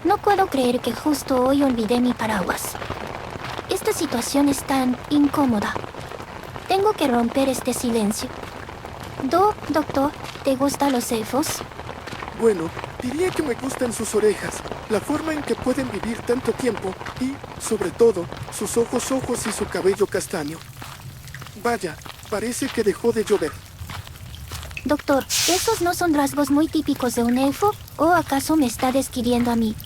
No puedo creer que justo hoy olvidé mi paraguas. Esta situación es tan incómoda. Tengo que romper este silencio. Doctor, ¿te gustan los elfos? Bueno, diría que me gustan sus orejas, la forma en que pueden vivir tanto tiempo y, sobre todo, sus ojos y su cabello castaño. Vaya, parece que dejó de llover. Doctor, ¿esos no son rasgos muy típicos de un elfo? ¿O acaso me está describiendo a mí?